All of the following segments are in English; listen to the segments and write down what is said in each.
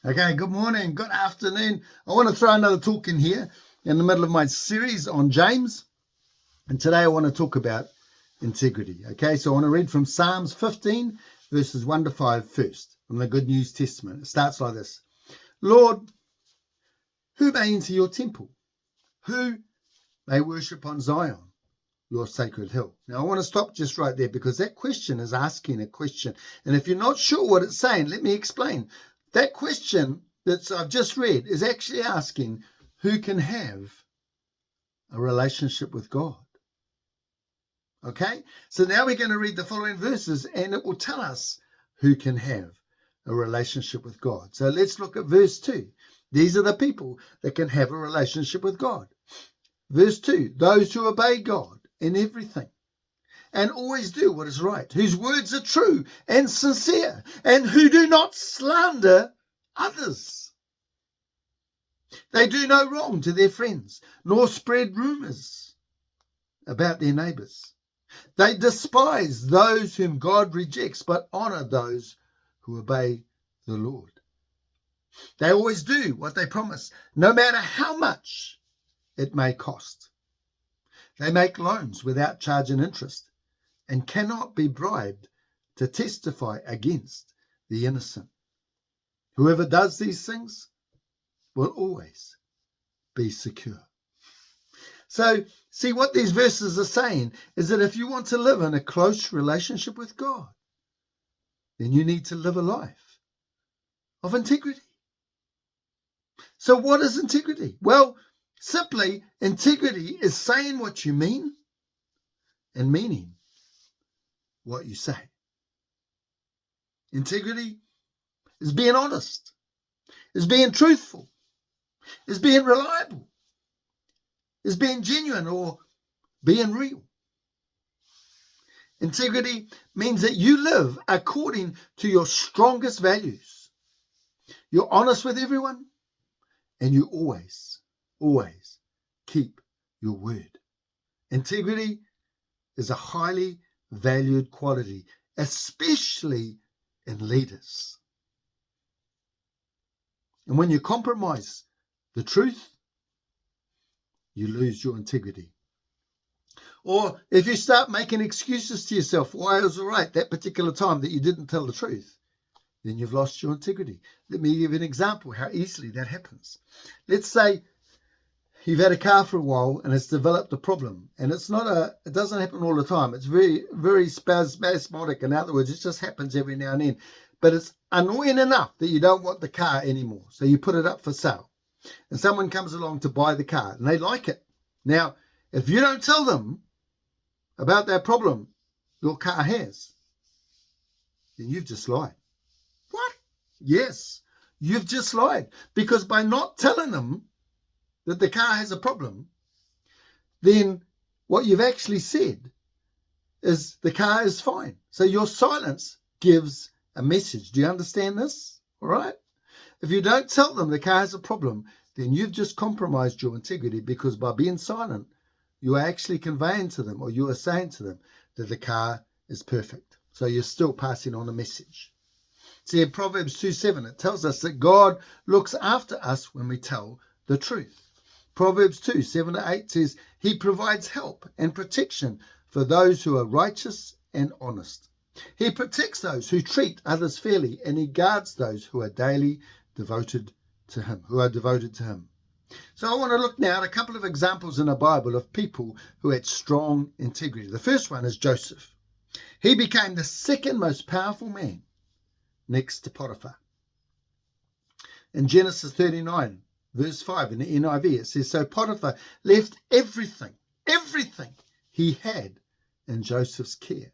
Okay, good morning, good afternoon. I want to throw another talk in here in the middle of my series on James. And today I want to talk about integrity. Okay, so I want to read from Psalms 15, verses 1 to 5 first, from the Good News Testament. It starts like this. Lord, who may enter your temple? Who may worship on Zion, your sacred hill? Now, I want to stop just right there because that question is asking a question. And if you're not sure what it's saying, let me explain. That question that I've just read is actually asking who can have a relationship with God. Okay, so now we're going to read the following verses and it will tell us who can have a relationship with God. So let's look at verse 2. These are the people that can have a relationship with God. Verse 2, those who obey God in everything and always do what is right, whose words are true and sincere, and who do not slander others. They do no wrong to their friends, nor spread rumors about their neighbors. They despise those whom God rejects, but honor those who obey the Lord. They always do what they promise, no matter how much it may cost. They make loans without charging interest and cannot be bribed to testify against the innocent. Whoever does these things will always be secure. So, see, what these verses are saying is that if you want to live in a close relationship with God, then you need to live a life of integrity. So what is integrity? Well, simply, integrity is saying what you mean and meaning what you say. Integrity is being honest, is being truthful, is being reliable, is being genuine or being real. Integrity means that you live according to your strongest values. You're honest with everyone and you always keep your word. Integrity is a highly valued quality, especially in leaders. And when you compromise the truth, you lose your integrity. Or if you start making excuses to yourself why it was all right that particular time that you didn't tell the truth, then you've lost your integrity. Let me give you an example how easily that happens. Let's say you've had a car for a while and it's developed a problem, and it doesn't happen all the time. It's very spasmodic. In other words, it just happens every now and then. But it's annoying enough that you don't want the car anymore. So you put it up for sale. And someone comes along to buy the car and they like it. Now, if you don't tell them about that problem your car has, then you've just lied. What? Yes, you've just lied. Because by not telling them that the car has a problem, then what you've actually said is the car is fine. So your silence gives a message. Do you understand this? All right. If you don't tell them the car has a problem, then you've just compromised your integrity, because by being silent, you are actually conveying to them, or you are saying to them, that the car is perfect. So you're still passing on a message. See, in Proverbs 2:7, it tells us that God looks after us when we tell the truth. Proverbs 2:7-8 says, He provides help and protection for those who are righteous and honest. He protects those who treat others fairly, and He guards those who are devoted to Him. So I want to look now at a couple of examples in the Bible of people who had strong integrity. The first one is Joseph. He became the second most powerful man next to Potiphar. In Genesis 39, verse 5 in the NIV, it says, So Potiphar left everything he had in Joseph's care.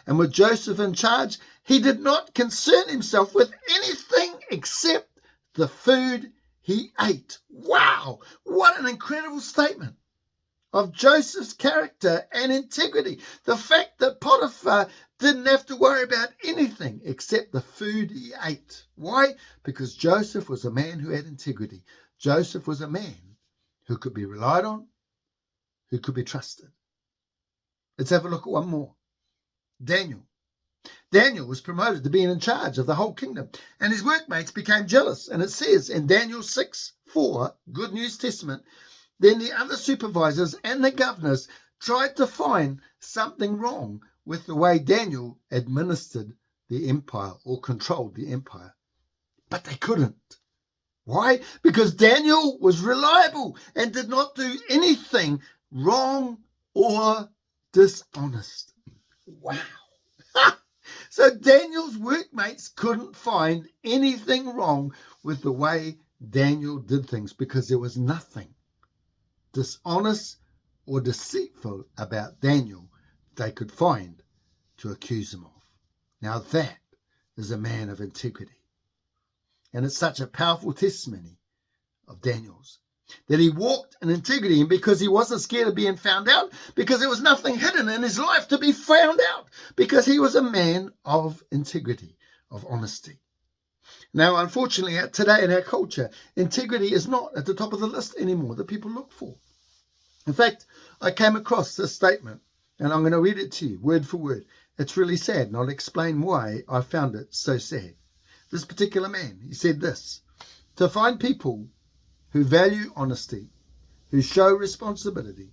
And with Joseph in charge, he did not concern himself with anything except the food he ate. Wow, what an incredible statement of Joseph's character and integrity. The fact that Potiphar didn't have to worry about anything except the food he ate. Why? Because Joseph was a man who had integrity. Joseph was a man who could be relied on, who could be trusted. Let's have a look at one more. Daniel. Daniel was promoted to being in charge of the whole kingdom, and his workmates became jealous. And it says in Daniel 6:4, Good News Testament, then the other supervisors and the governors tried to find something wrong with the way Daniel administered the empire or controlled the empire. But they couldn't. Why? Because Daniel was reliable and did not do anything wrong or dishonest. Wow. So Daniel's workmates couldn't find anything wrong with the way Daniel did things because there was nothing dishonest or deceitful about Daniel they could find to accuse him of. Now that is a man of integrity. And it's such a powerful testimony of Daniel's, that he walked in integrity, and because he wasn't scared of being found out, because there was nothing hidden in his life to be found out, because he was a man of integrity, of honesty. Now, unfortunately, today in our culture, integrity is not at the top of the list anymore that people look for. In fact, I came across this statement, and I'm going to read it to you word for word. It's really sad, and I'll explain why I found it so sad. This particular man, he said this: to find people who value honesty, who show responsibility,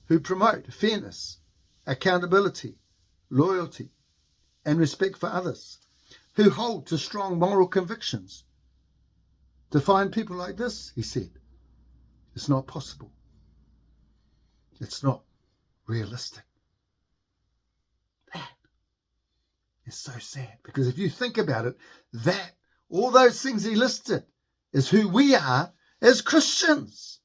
who promote fairness, accountability, loyalty, and respect for others, who hold to strong moral convictions. To find people like this, he said, it's not possible. It's not realistic. That is so sad, because if you think about it, that all those things he listed is who we are as Christians.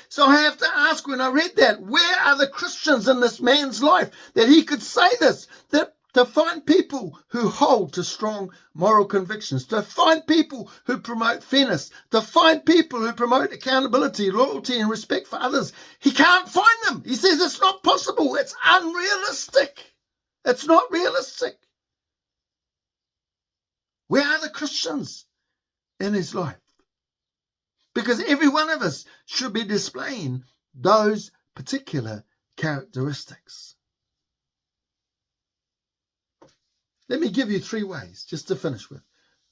So I have to ask, when I read that, where are the Christians in this man's life that he could say this? That to find people who hold to strong moral convictions, to find people who promote fairness, to find people who promote accountability, loyalty, and respect for others, he can't find them. He says it's not possible. It's unrealistic. It's not realistic. Where are the Christians in his life? Because every one of us should be displaying those particular characteristics. Let me give you 3 ways, just to finish with,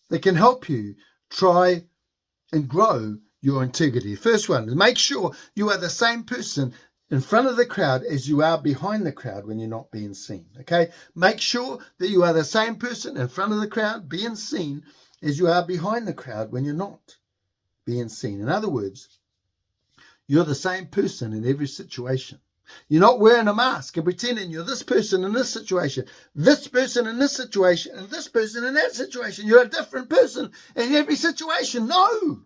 that can help you try and grow your integrity. First one is make sure you are the same person in front of the crowd as you are behind the crowd when you're not being seen. Okay? Make sure that you are the same person in front of the crowd being seen as you are behind the crowd when you're not being seen. In other words, you're the same person in every situation. You're not wearing a mask and pretending you're this person in this situation, this person in this situation, and this person in that situation. You're a different person in every situation. No!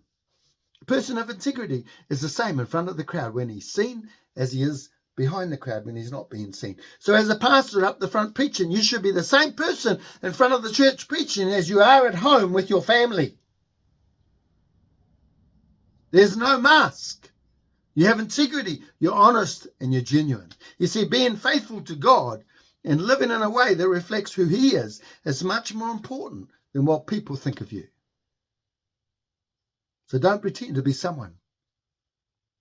A person of integrity is the same in front of the crowd when he's seen as he is behind the crowd when he's not being seen. So as a pastor up the front preaching, you should be the same person in front of the church preaching as you are at home with your family. There's no mask. You have integrity, you're honest, and you're genuine. You see, being faithful to God and living in a way that reflects who he is much more important than what people think of you. So don't pretend to be someone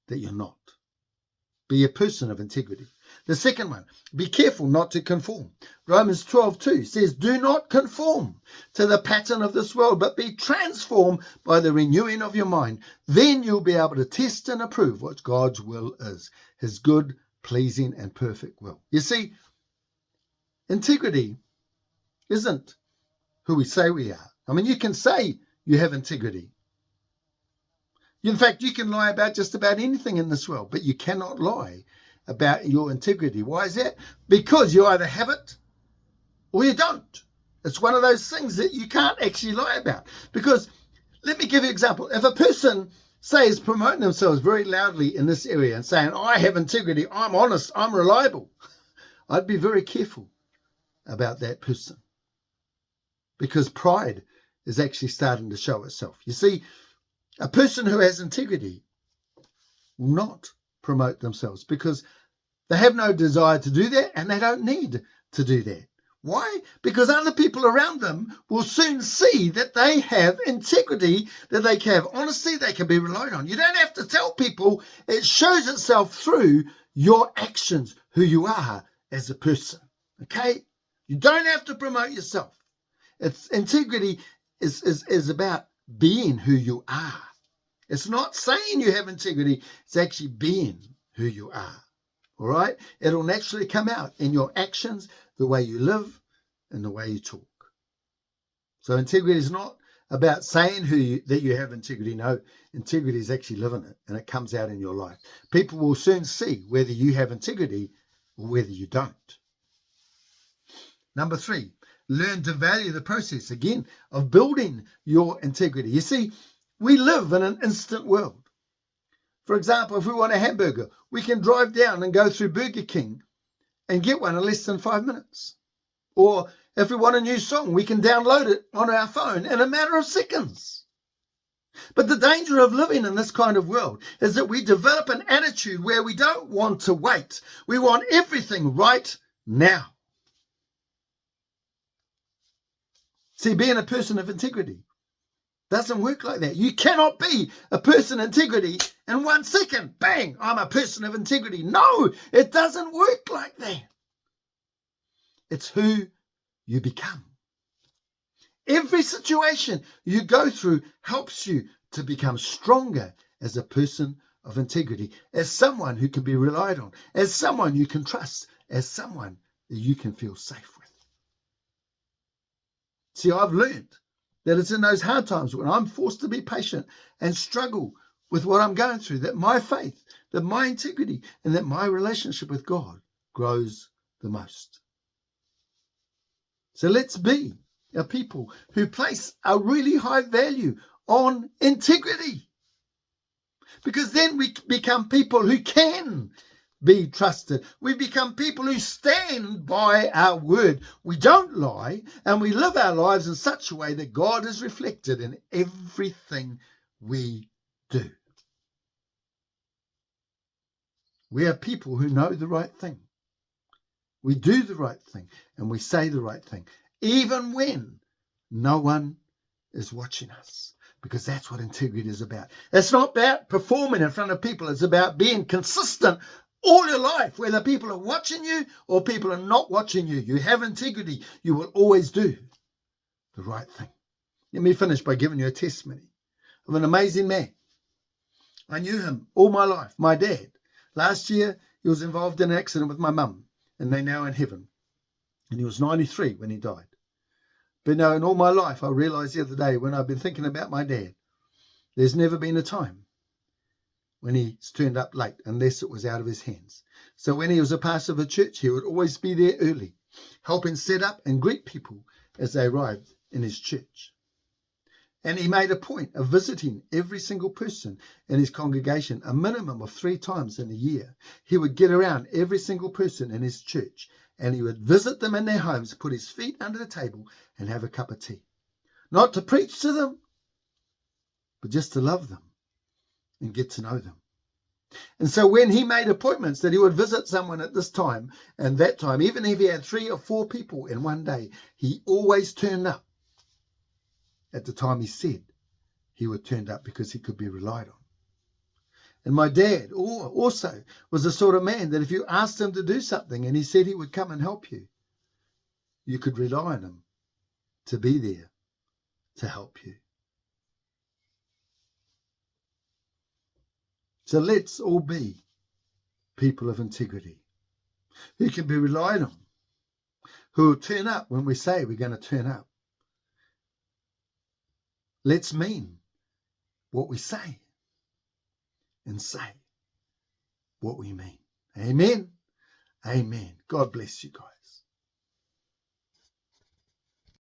that you're not. Be a person of integrity. The second one, be careful not to conform. Romans 12:2 says, do not conform to the pattern of this world, but be transformed by the renewing of your mind. Then you'll be able to test and approve what God's will is, his good, pleasing, and perfect will. You see, integrity isn't who we say we are. I mean, you can say you have integrity. In fact, you can lie about just about anything in this world, but you cannot lie about your integrity. Why is that? Because you either have it or you don't. It's one of those things that you can't actually lie about. Because, let me give you an example. If a person, say, is promoting themselves very loudly in this area and saying, I have integrity, I'm honest, I'm reliable, I'd be very careful about that person. Because pride is actually starting to show itself. You see, a person who has integrity will not promote themselves because they have no desire to do that and they don't need to do that. Why? Because other people around them will soon see that they have integrity, that they have honesty, they can be relied on. You don't have to tell people. It shows itself through your actions, who you are as a person. Okay? You don't have to promote yourself. Integrity is about being who you are. It's not saying you have integrity. It's actually being who you are. All right? It'll naturally come out in your actions, the way you live, and the way you talk. So integrity is not about saying that you have integrity. No, integrity is actually living it, and it comes out in your life. People will soon see whether you have integrity or whether you don't. Number 3, learn to value the process, again, of building your integrity. You see, we live in an instant world. For example, if we want a hamburger, we can drive down and go through Burger King and get one in less than 5 minutes. Or if we want a new song, we can download it on our phone in a matter of seconds. But the danger of living in this kind of world is that we develop an attitude where we don't want to wait. We want everything right now. See, being a person of integrity doesn't work like that. You cannot be a person of integrity in 1 second. Bang, I'm a person of integrity. No, it doesn't work like that. It's who you become. Every situation you go through helps you to become stronger as a person of integrity, as someone who can be relied on, as someone you can trust, as someone that you can feel safe with. See, I've learned that it's in those hard times when I'm forced to be patient and struggle with what I'm going through, that my faith, that my integrity, and that my relationship with God grows the most. So let's be a people who place a really high value on integrity, because then we become people who can be trusted. We become people who stand by our word. We don't lie, and we live our lives in such a way that God is reflected in everything we do. We are people who know the right thing. We do the right thing, and we say the right thing, even when no one is watching us, because that's what integrity is about. It's not about performing in front of people. It's about being consistent all your life, whether people are watching you or people are not watching you. You have integrity. You will always do the right thing. Let me finish by giving you a testimony of an amazing man. I knew him all my life, my dad. Last year, he was involved in an accident with my mum, and they're now in heaven. And he was 93 when he died. But no, in all my life, I realized the other day when I've been thinking about my dad, there's never been a time when he's turned up late unless it was out of his hands. So when he was a pastor of a church, he would always be there early, helping set up and greet people as they arrived in his church. And he made a point of visiting every single person in his congregation a minimum of 3 times in a year. He would get around every single person in his church, and he would visit them in their homes, put his feet under the table and have a cup of tea. Not to preach to them, but just to love them and get to know them. And so when he made appointments that he would visit someone at this time and that time, even if he had 3 or 4 people in one day, he always turned up at the time he said he would turn up, because he could be relied on. And my dad also was the sort of man that if you asked him to do something and he said he would come and help you, you could rely on him to be there to help you. So let's all be people of integrity, who can be relied on, who will turn up when we say we're going to turn up. Let's mean what we say and say what we mean. Amen. Amen. God bless you guys.